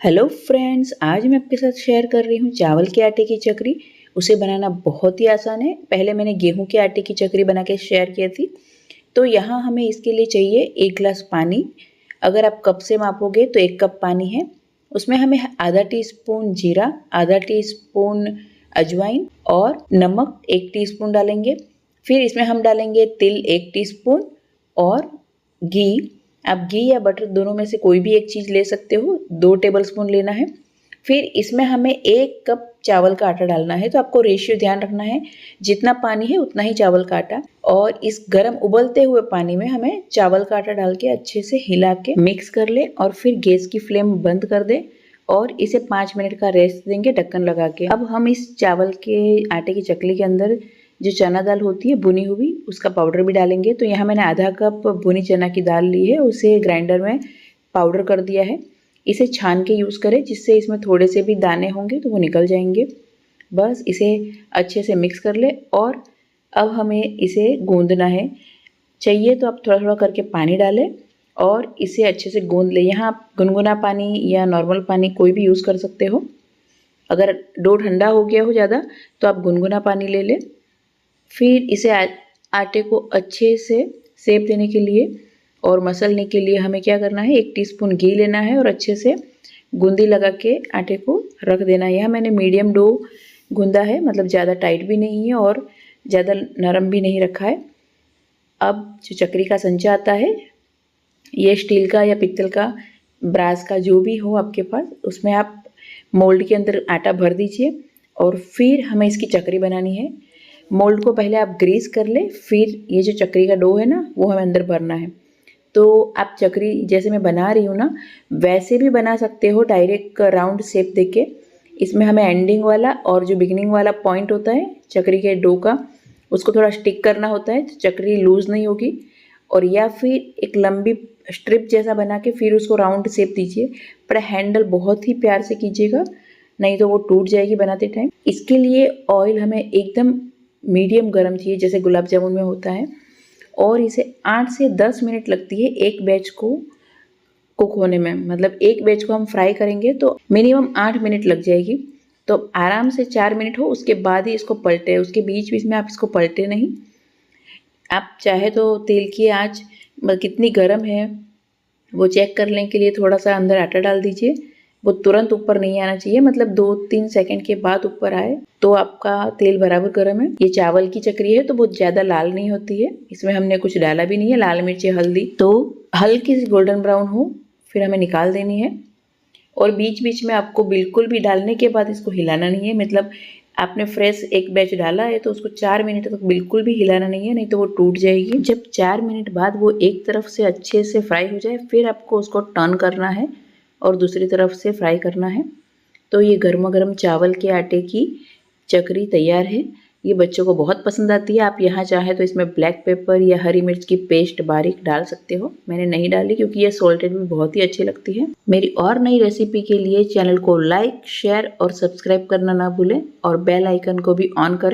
Hello friends, आज मैं आपके साथ शेयर कर रही हूँ चावल के आटे की चकरी। उसे बनाना बहुत ही आसान है। पहले मैंने गेहूं के आटे की चकरी बना के शेयर की थी। तो यहाँ हमें इसके लिए चाहिए 1 गिलास पानी। अगर आप कप से मापोगे तो 1 कप पानी है। उसमें हमें आधा टीस्पून जीरा, आधा टीस्पून अजवाइन और नमक 1 टीस्पून डालेंगे। फिर इसमें हम डालेंगे तिल 1 टीस्पून और घी। आप घी या बटर दोनों में से कोई भी एक चीज़ ले सकते हो। 2 टेबलस्पून लेना है। फिर इसमें हमें 1 कप चावल का आटा डालना है। तो आपको रेशियो ध्यान रखना है, जितना पानी है उतना ही चावल का आटा। और इस गर्म उबलते हुए पानी में हमें चावल का आटा डाल के अच्छे से हिला के मिक्स कर ले और फिर गैस की फ्लेम बंद कर दे और इसे 5 मिनट का रेस्ट देंगे ढक्कन लगा के। अब हम इस चावल के आटे की चकली के अंदर जो चना दाल होती है भुनी हुई, उसका पाउडर भी डालेंगे। तो यहाँ मैंने आधा कप भुनी चना की दाल ली है, उसे ग्राइंडर में पाउडर कर दिया है। इसे छान के यूज़ करें, जिससे इसमें थोड़े से भी दाने होंगे तो वो निकल जाएंगे। बस इसे अच्छे से मिक्स कर ले और अब हमें इसे गूंदना है। चाहिए तो आप थोड़ा थोड़ा करके पानी डालें और इसे अच्छे से गूंद लें। यहाँ आप गुनगुना पानी या नॉर्मल पानी कोई भी यूज़ कर सकते हो। अगर डो ठंडा हो गया हो ज़्यादा तो आप गुनगुना पानी ले लें। फिर इसे आटे को अच्छे से सेप देने के लिए और मसलने के लिए हमें क्या करना है, 1 टीस्पून घी लेना है और अच्छे से गूंदी लगा के आटे को रख देना है। यहाँ मैंने मीडियम डो गूंदा है, मतलब ज़्यादा टाइट भी नहीं है और ज़्यादा नरम भी नहीं रखा है। अब जो चकरी का संचा आता है, ये स्टील का या पित्तल का, ब्रास का, जो भी हो आपके पास, उसमें आप मोल्ड के अंदर आटा भर दीजिए और फिर हमें इसकी चकरी बनानी है। मोल्ड को पहले आप ग्रीस कर ले, फिर ये जो चकरी का डो है ना, वो हमें अंदर भरना है। तो आप चकरी जैसे मैं बना रही हूँ ना, वैसे भी बना सकते हो, डायरेक्ट राउंड शेप देके। इसमें हमें एंडिंग वाला और जो बिगिनिंग वाला पॉइंट होता है चकरी के डो का, उसको थोड़ा स्टिक करना होता है तो चकरी लूज़ नहीं होगी। और या फिर एक लंबी स्ट्रिप जैसा बना के फिर उसको राउंड शेप दीजिए, पर हैंडल बहुत ही प्यार से कीजिएगा, नहीं तो वो टूट जाएगी बनाते टाइम। इसके लिए ऑयल हमें एकदम मीडियम गर्म चाहिए, जैसे गुलाब जामुन में होता है। और इसे 8 से 10 मिनट लगती है एक बैच को कुक होने में। मतलब एक बैच को हम फ्राई करेंगे तो मिनिमम 8 मिनट लग जाएगी। तो आराम से 4 मिनट हो उसके बाद ही इसको पलटे, उसके बीच बीच में आप इसको पलटे नहीं। आप चाहे तो तेल की आँच कितनी गर्म है वो चेक करने के लिए थोड़ा सा अंदर आटा डाल दीजिए। वो तुरंत ऊपर नहीं आना चाहिए, मतलब 2-3 सेकंड के बाद ऊपर आए तो आपका तेल बराबर गर्म है। ये चावल की चकरी है तो बहुत ज़्यादा लाल नहीं होती है, इसमें हमने कुछ डाला भी नहीं है, लाल मिर्ची हल्दी। तो हल्की सी गोल्डन ब्राउन हो फिर हमें निकाल देनी है। और बीच बीच में आपको बिल्कुल भी डालने के बाद इसको हिलाना नहीं है। मतलब आपने फ्रेश एक बैच डाला है तो उसको 4 मिनट तक बिल्कुल भी हिलाना नहीं है, नहीं तो वो टूट जाएगी। जब 4 मिनट बाद वो एक तरफ से अच्छे से फ्राई हो जाए फिर आपको उसको टर्न करना है और दूसरी तरफ से फ्राई करना है। तो ये गर्मा गर्म चावल के आटे की चकरी तैयार है। ये बच्चों को बहुत पसंद आती है। आप यहाँ चाहे तो इसमें ब्लैक पेपर या हरी मिर्च की पेस्ट बारीक डाल सकते हो। मैंने नहीं डाली क्योंकि ये सॉल्टेड भी बहुत ही अच्छी लगती है। मेरी और नई रेसिपी के लिए चैनल को लाइक, शेयर और सब्सक्राइब करना ना भूलें और बेल आइकन को भी ऑन करें।